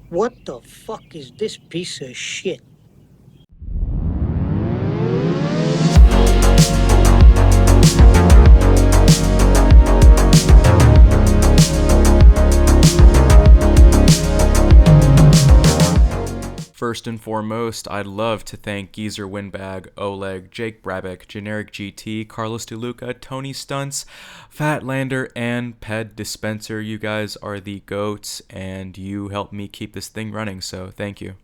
What the fuck is this piece of shit? First and foremost, I'd love to thank Geezer Windbag, Oleg, Jake Brabeck, Generic GT, Carlos DeLuca, Tony Stunts, Fatlander, and Ped Dispenser. You guys are the goats, and you help me keep this thing running, so thank you.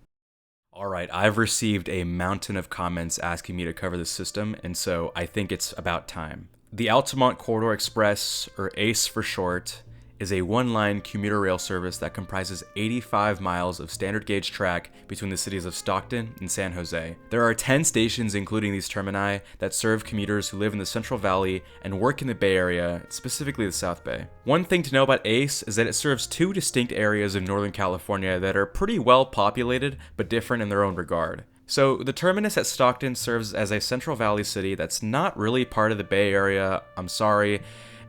Alright, I've received a mountain of comments asking me to cover this system, and so I think it's about time. The Altamont Corridor Express, or ACE for short, is a one-line commuter rail service that comprises 85 miles of standard gauge track between the cities of Stockton and San Jose. There are 10 stations, including these termini, that serve commuters who live in the Central Valley and work in the Bay Area, specifically the South Bay. One thing to know about ACE is that it serves two distinct areas of Northern California that are pretty well populated, but different in their own regard. So the terminus at Stockton serves as a Central Valley city that's not really part of the Bay Area, I'm sorry,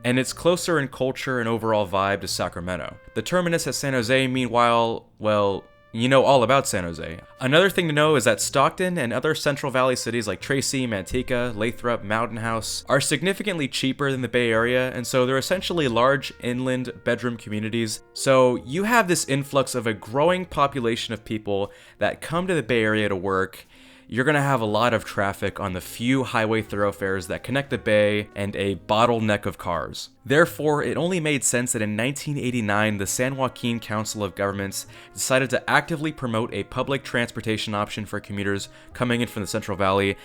and it's closer in culture and overall vibe to Sacramento. The terminus at San Jose, meanwhile, well, you know all about San Jose. Another thing to know is that Stockton and other Central Valley cities like Tracy, Manteca, Lathrop, Mountain House are significantly cheaper than the Bay Area, and so they're essentially large inland bedroom communities. So you have this influx of a growing population of people that come to the Bay Area to work. You're going to have a lot of traffic on the few highway thoroughfares that connect the bay and a bottleneck of cars. Therefore, it only made sense that in 1989, the San Joaquin Council of Governments decided to actively promote a public transportation option for commuters coming in from the Central Valley.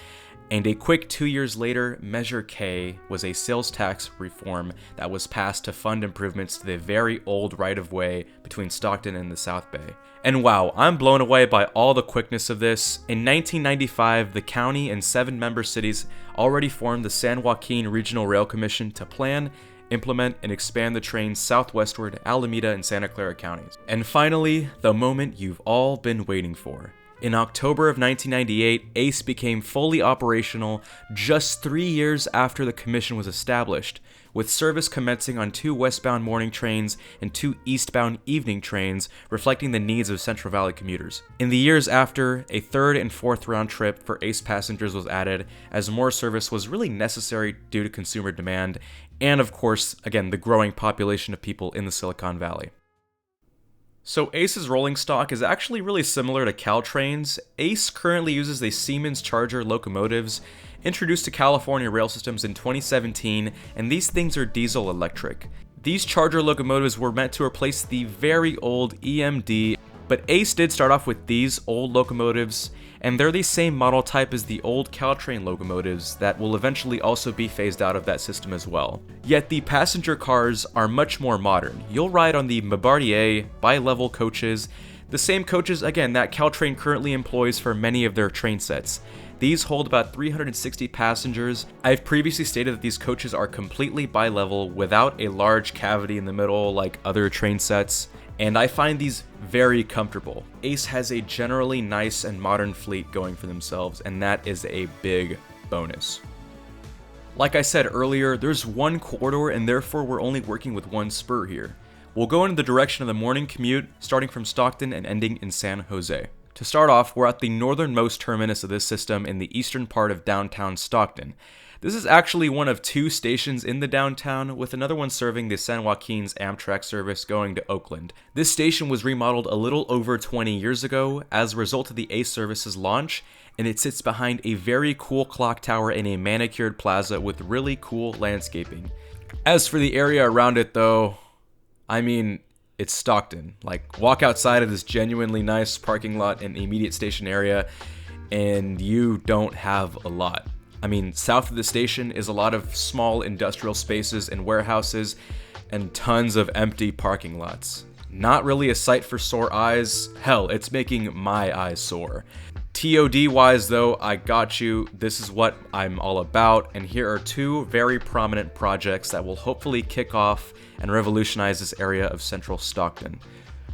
And a quick 2 years later, Measure K was a sales tax reform that was passed to fund improvements to the very old right-of-way between Stockton and the South Bay. And wow, I'm blown away by all the quickness of this. In 1995, the county and 7 member cities already formed the San Joaquin Regional Rail Commission to plan, implement, and expand the trains southwestward Alameda and Santa Clara counties. And finally, the moment you've all been waiting for. In October of 1998, ACE became fully operational just 3 years after the commission was established, with service commencing on 2 westbound morning trains and 2 eastbound evening trains, reflecting the needs of Central Valley commuters. In the years after, a 3rd and 4th round trip for ACE passengers was added, as more service was really necessary due to consumer demand, and of course, again, the growing population of people in the Silicon Valley. So ACE's rolling stock is actually really similar to Caltrain's. ACE currently uses the Siemens Charger locomotives, introduced to California rail systems in 2017, and these things are diesel electric. These Charger locomotives were meant to replace the very old EMD, but ACE did start off with these old locomotives, and they're the same model type as the old Caltrain locomotives that will eventually also be phased out of that system as well. Yet the passenger cars are much more modern. You'll ride on the Bombardier bi-level coaches, the same coaches again that Caltrain currently employs for many of their train sets. These hold about 360 passengers. I've previously stated that these coaches are completely bi-level without a large cavity in the middle like other train sets, and I find these very comfortable. ACE has a generally nice and modern fleet going for themselves, and that is a big bonus. Like I said earlier, there's one corridor and therefore we're only working with one spur here. We'll go in the direction of the morning commute, starting from Stockton and ending in San Jose. To start off, we're at the northernmost terminus of this system in the eastern part of downtown Stockton. This is actually one of 2 stations in the downtown, with another one serving the San Joaquin's Amtrak service going to Oakland. This station was remodeled a little over 20 years ago as a result of the ACE service's launch, and it sits behind a very cool clock tower in a manicured plaza with really cool landscaping. As for the area around it though, I mean, it's Stockton. Like, walk outside of this genuinely nice parking lot and immediate station area, and you don't have a lot. I mean, south of the station is a lot of small industrial spaces and warehouses, and tons of empty parking lots. Not really a sight for sore eyes. Hell, it's making my eyes sore. TOD wise though, I got you. This is what I'm all about, and here are 2 very prominent projects that will hopefully kick off and revolutionize this area of central Stockton.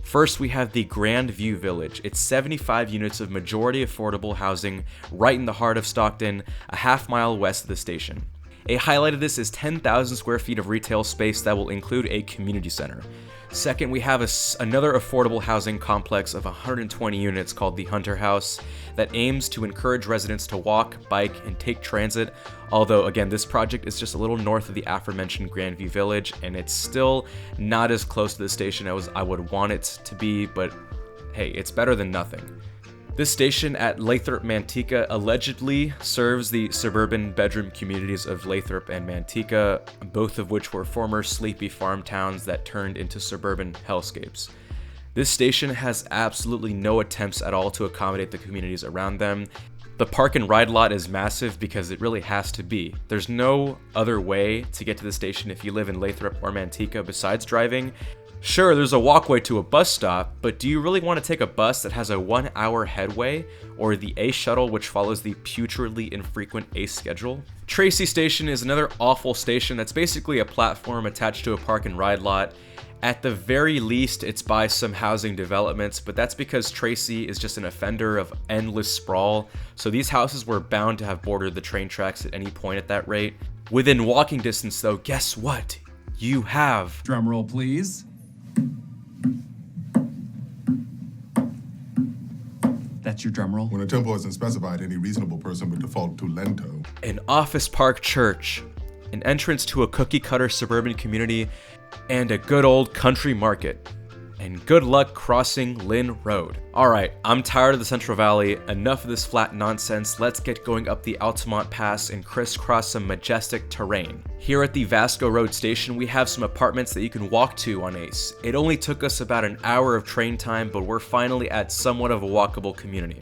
First, we have the Grand View Village. It's 75 units of majority affordable housing right in the heart of Stockton, a half mile west of the station. A highlight of this is 10,000 square feet of retail space that will include a community center. Second, we have another affordable housing complex of 120 units called the Hunter House that aims to encourage residents to walk, bike, and take transit, although again, this project is just a little north of the aforementioned Grandview Village, and it's still not as close to the station as I would want it to be, but hey, it's better than nothing. This station at Lathrop Manteca allegedly serves the suburban bedroom communities of Lathrop and Manteca, both of which were former sleepy farm towns that turned into suburban hellscapes. This station has absolutely no attempts at all to accommodate the communities around them. The park and ride lot is massive because it really has to be. There's no other way to get to the station if you live in Lathrop or Manteca besides driving. Sure, there's a walkway to a bus stop, but do you really want to take a bus that has a 1-hour headway, or the ACE shuttle which follows the putridly infrequent ACE schedule? Tracy Station is another awful station that's basically a platform attached to a park and ride lot. At the very least, it's by some housing developments, but that's because Tracy is just an offender of endless sprawl, so these houses were bound to have bordered the train tracks at any point at that rate. Within walking distance though, guess what? You have... Drumroll please. That's your drum roll. When a tempo isn't specified, any reasonable person would default to lento. An office park church, an entrance to a cookie-cutter suburban community, and a good old country market. And good luck crossing Lynn Road. Alright, I'm tired of the Central Valley, enough of this flat nonsense, let's get going up the Altamont Pass and crisscross some majestic terrain. Here at the Vasco Road station, we have some apartments that you can walk to on ACE. It only took us about an hour of train time, but we're finally at somewhat of a walkable community.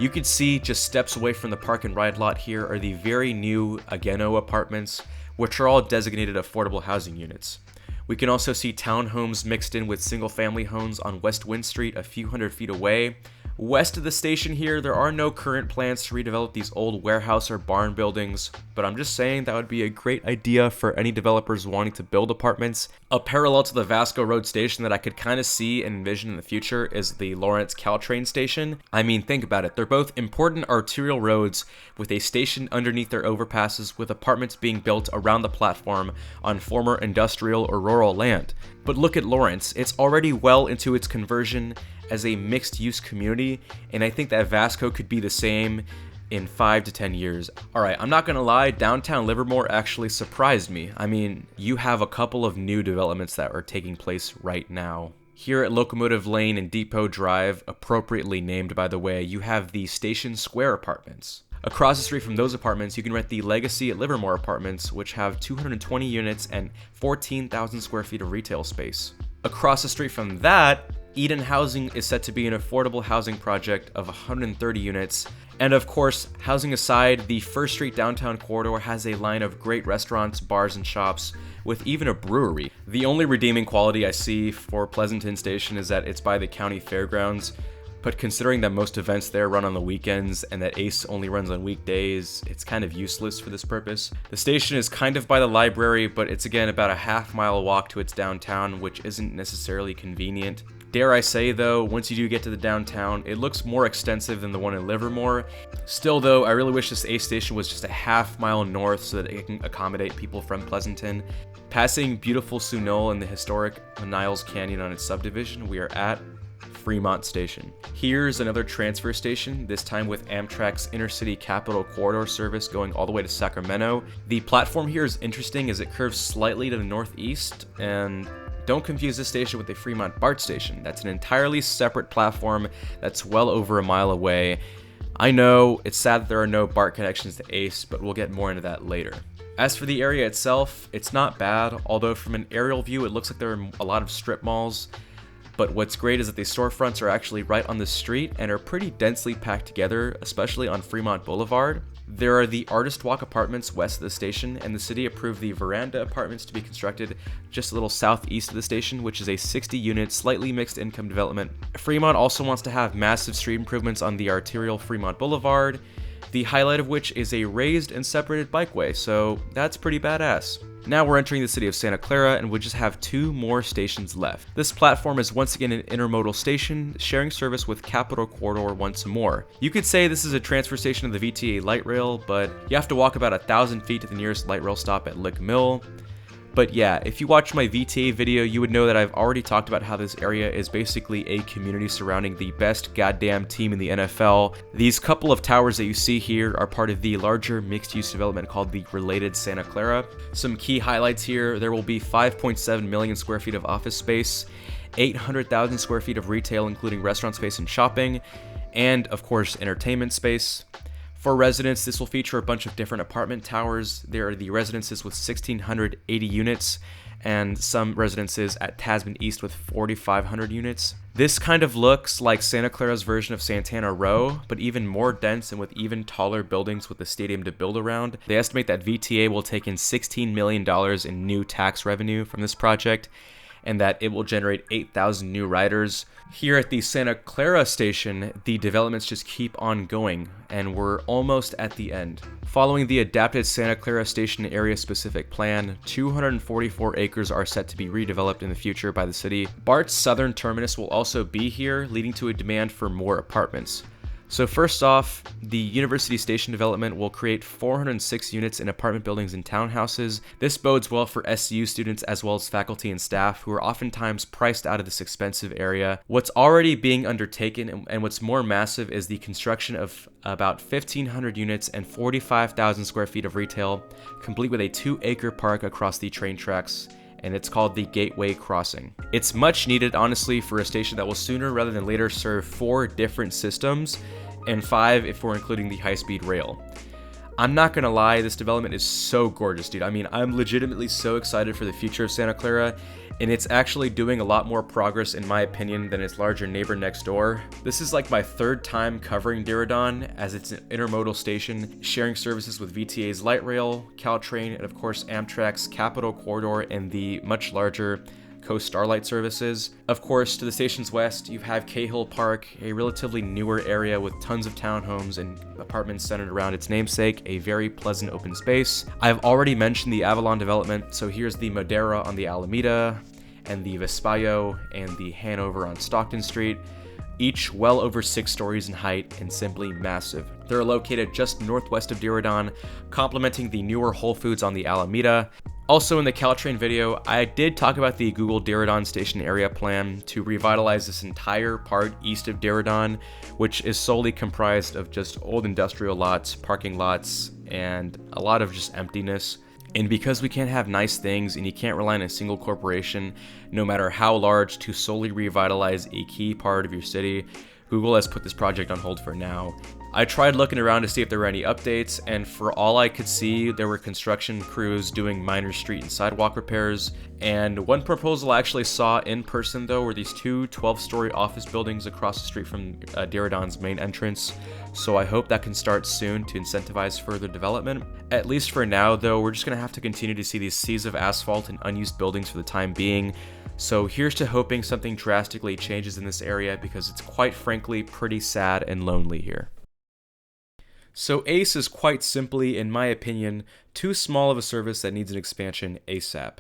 You can see just steps away from the park and ride lot here are the very new Ageno apartments, which are all designated affordable housing units. We can also see townhomes mixed in with single-family homes on West Wind Street a few hundred feet away. West of the station here, there are no current plans to redevelop these old warehouse or barn buildings, but I'm just saying that would be a great idea for any developers wanting to build apartments. A parallel to the Vasco Road station that I could kind of see and envision in the future is the Lawrence Caltrain station. I mean, think about it. They're both important arterial roads with a station underneath their overpasses, with apartments being built around the platform on former industrial or rural land. But look at Lawrence. It's already well into its conversion as a mixed-use community, and I think that Vasco could be the same in 5 to 10 years. Alright, I'm not gonna lie, downtown Livermore actually surprised me. I mean, you have a couple of new developments that are taking place right now. Here at Locomotive Lane and Depot Drive, appropriately named by the way, you have the Station Square apartments. Across the street from those apartments, you can rent the Legacy at Livermore apartments, which have 220 units and 14,000 square feet of retail space. Across the street from that, Eden Housing is set to be an affordable housing project of 130 units. And of course, housing aside, the First Street downtown corridor has a line of great restaurants, bars, and shops, with even a brewery. The only redeeming quality I see for Pleasanton Station is that it's by the county fairgrounds, but considering that most events there run on the weekends and that ACE only runs on weekdays, it's kind of useless for this purpose. The station is kind of by the library, but it's again about a half-mile walk to its downtown, which isn't necessarily convenient. Dare I say though, once you do get to the downtown, it looks more extensive than the one in Livermore. Still though, I really wish this ACE station was just a half-mile north so that it can accommodate people from Pleasanton. Passing beautiful Sunol and the historic Niles Canyon on its subdivision, we are at Fremont Station. Here's another transfer station, this time with Amtrak's Intercity Capital Corridor service going all the way to Sacramento. The platform here is interesting as it curves slightly to the northeast, and don't confuse this station with the Fremont BART station. That's an entirely separate platform that's well over a mile away. I know, it's sad that there are no BART connections to ACE, but we'll get more into that later. As for the area itself, it's not bad, although from an aerial view it looks like there are a lot of strip malls. But what's great is that the storefronts are actually right on the street and are pretty densely packed together, especially on Fremont Boulevard. There are the Artist Walk apartments west of the station, and the city approved the Veranda apartments to be constructed just a little southeast of the station, which is a 60-unit, slightly mixed income development. Fremont also wants to have massive street improvements on the arterial Fremont Boulevard, the highlight of which is a raised and separated bikeway, so that's pretty badass. Now we're entering the city of Santa Clara and we just have 2 more stations left. This platform is once again an intermodal station, sharing service with Capitol Corridor once more. You could say this is a transfer station of the VTA light rail, but you have to walk about 1,000 feet to the nearest light rail stop at Lick Mill. But yeah, if you watched my VTA video, you would know that I've already talked about how this area is basically a community surrounding the best goddamn team in the NFL. These couple of towers that you see here are part of the larger mixed-use development called the Related Santa Clara. Some key highlights here: there will be 5.7 million square feet of office space, 800,000 square feet of retail including restaurant space and shopping, and of course entertainment space. For residents, this will feature a bunch of different apartment towers. There are the residences with 1,680 units and some residences at Tasman East with 4,500 units. This kind of looks like Santa Clara's version of Santana Row, but even more dense and with even taller buildings with the stadium to build around. They estimate that VTA will take in $16 million in new tax revenue from this project, and that it will generate 8,000 new riders. Here at the Santa Clara station, the developments just keep on going, and we're almost at the end. Following the adapted Santa Clara station area-specific plan, 244 acres are set to be redeveloped in the future by the city. BART's southern terminus will also be here, leading to a demand for more apartments. So first off, the University Station development will create 406 units in apartment buildings and townhouses. This bodes well for SCU students as well as faculty and staff who are oftentimes priced out of this expensive area. What's already being undertaken and what's more massive is the construction of about 1,500 units and 45,000 square feet of retail, complete with a 2-acre park across the train tracks, and it's called the Gateway Crossing. It's much needed, honestly, for a station that will sooner rather than later serve 4 different systems, and 5 if we're including the high-speed rail. I'm not gonna lie, this development is so gorgeous, dude. I mean, I'm legitimately so excited for the future of Santa Clara, and it's actually doing a lot more progress, in my opinion, than its larger neighbor next door. This is like my 3rd time covering Diridon, as it's an intermodal station, sharing services with VTA's light rail, Caltrain, and of course Amtrak's Capitol Corridor and the much larger Coast Starlight services. Of course, to the station's west, you have Cahill Park, a relatively newer area with tons of townhomes and apartments centered around its namesake, a very pleasant open space. I've already mentioned the Avalon development, so here's the Madera on the Alameda, and the Vespaio and the Hanover on Stockton Street, each well over 6 stories in height and simply massive. They're located just northwest of Diridon, complementing the newer Whole Foods on the Alameda. Also in the Caltrain video, I did talk about the Google Diridon station area plan to revitalize this entire part east of Diridon, which is solely comprised of just old industrial lots, parking lots, and a lot of just emptiness. And because we can't have nice things and you can't rely on a single corporation, no matter how large, to solely revitalize a key part of your city, Google has put this project on hold for now. I tried looking around to see if there were any updates, and for all I could see, there were construction crews doing minor street and sidewalk repairs. And one proposal I actually saw in person, though, were these 2 12-story office buildings across the street from Diridon's main entrance. So I hope that can start soon to incentivize further development. At least for now, though, we're just going to have to continue to see these seas of asphalt and unused buildings for the time being. So here's to hoping something drastically changes in this area, because it's quite frankly pretty sad and lonely here. So ACE is quite simply, in my opinion, too small of a service that needs an expansion ASAP.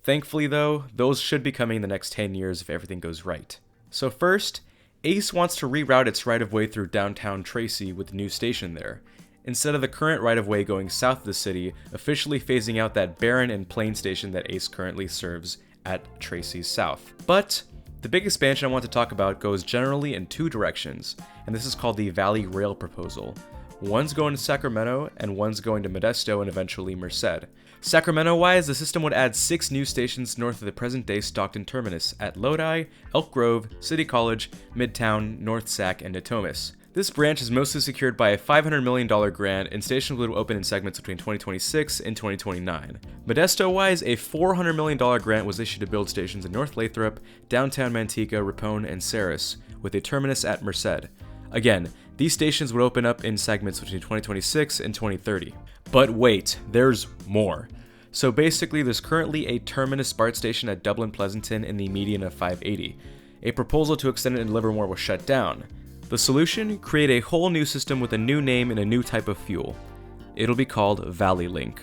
Thankfully though, those should be coming in the next 10 years if everything goes right. So first, ACE wants to reroute its right-of-way through downtown Tracy with the new station there, instead of the current right-of-way going south of the city, officially phasing out that barren and plain station that ACE currently serves at Tracy's south. But the big expansion I want to talk about goes generally in 2 directions, and this is called the Valley Rail proposal. One's going to Sacramento, and one's going to Modesto and eventually Merced. Sacramento-wise, the system would add 6 new stations north of the present-day Stockton terminus at Lodi, Elk Grove, City College, Midtown, North Sac, and Natomas. This branch is mostly secured by a $500 million grant, and stations would open in segments between 2026 and 2029. Modesto-wise, a $400 million grant was issued to build stations in North Lathrop, downtown Manteca, Ripon, and Ceres, with a terminus at Merced. Again, these stations would open up in segments between 2026 and 2030. But wait, there's more. So basically, there's currently a terminus BART station at Dublin Pleasanton in the median of 580. A proposal to extend it in Livermore was shut down. The solution? Create a whole new system with a new name and a new type of fuel. It'll be called Valley Link.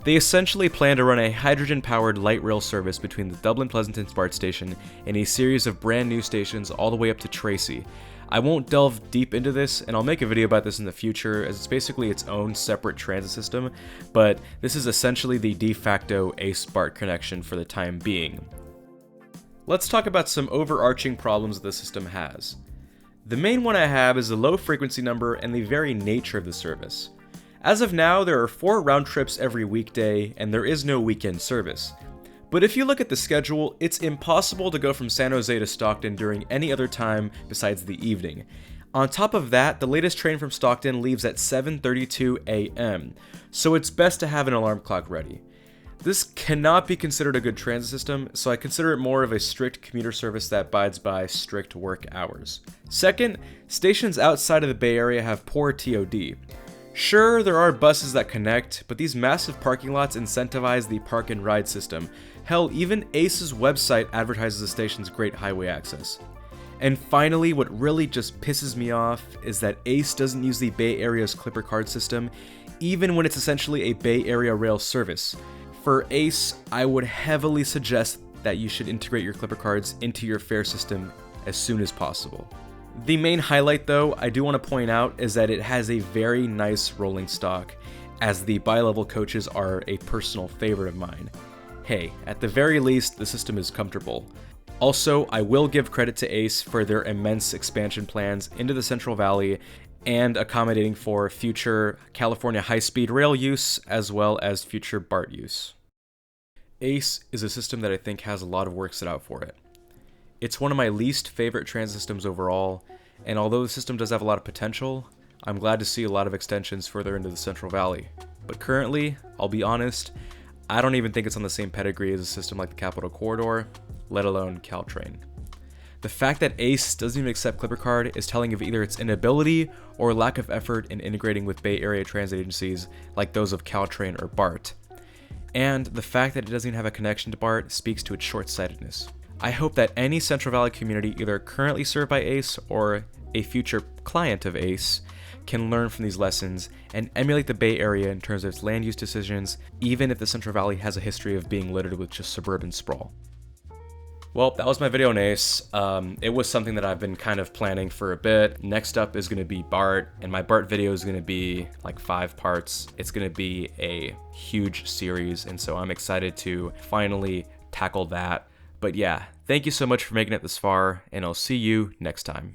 They essentially plan to run a hydrogen-powered light rail service between the Dublin Pleasanton BART station and a series of brand new stations all the way up to Tracy. I won't delve deep into this, and I'll make a video about this in the future, as it's basically its own separate transit system, but this is essentially the de facto ACE BART connection for the time being. Let's talk about some overarching problems the system has. The main one I have is the low frequency number and the very nature of the service. As of now, there are 4 round trips every weekday, and there is no weekend service. But if you look at the schedule, it's impossible to go from San Jose to Stockton during any other time besides the evening. On top of that, the latest train from Stockton leaves at 7:32 a.m., so it's best to have an alarm clock ready. This cannot be considered a good transit system, so I consider it more of a strict commuter service that abides by strict work hours. Second, stations outside of the Bay Area have poor TOD. Sure, there are buses that connect, but these massive parking lots incentivize the park and ride system. Hell, even ACE's website advertises the station's great highway access. And finally, what really just pisses me off is that ACE doesn't use the Bay Area's Clipper card system, even when it's essentially a Bay Area rail service. For ACE, I would heavily suggest that you should integrate your Clipper cards into your fare system as soon as possible. The main highlight, though, I do want to point out is that it has a very nice rolling stock, as the bi-level coaches are a personal favorite of mine. Hey, at the very least, the system is comfortable. Also, I will give credit to ACE for their immense expansion plans into the Central Valley and accommodating for future California high-speed rail use as well as future BART use. ACE is a system that I think has a lot of work set out for it. It's one of my least favorite transit systems overall, and although the system does have a lot of potential, I'm glad to see a lot of extensions further into the Central Valley. But currently, I'll be honest, I don't even think it's on the same pedigree as a system like the Capitol Corridor, let alone Caltrain. The fact that ACE doesn't even accept Clipper Card is telling of either its inability or lack of effort in integrating with Bay Area transit agencies like those of Caltrain or BART. And the fact that it doesn't even have a connection to BART speaks to its short-sightedness. I hope that any Central Valley community either currently served by ACE or a future client of ACE can learn from these lessons and emulate the Bay Area in terms of its land use decisions, even if the Central Valley has a history of being littered with just suburban sprawl. Well, that was my video on ACE. It was something that I've been kind of planning for a bit. Next up is going to be BART, and my BART video is going to be like 5 parts. It's going to be a huge series, and so I'm excited to finally tackle that. But yeah, thank you so much for making it this far, and I'll see you next time.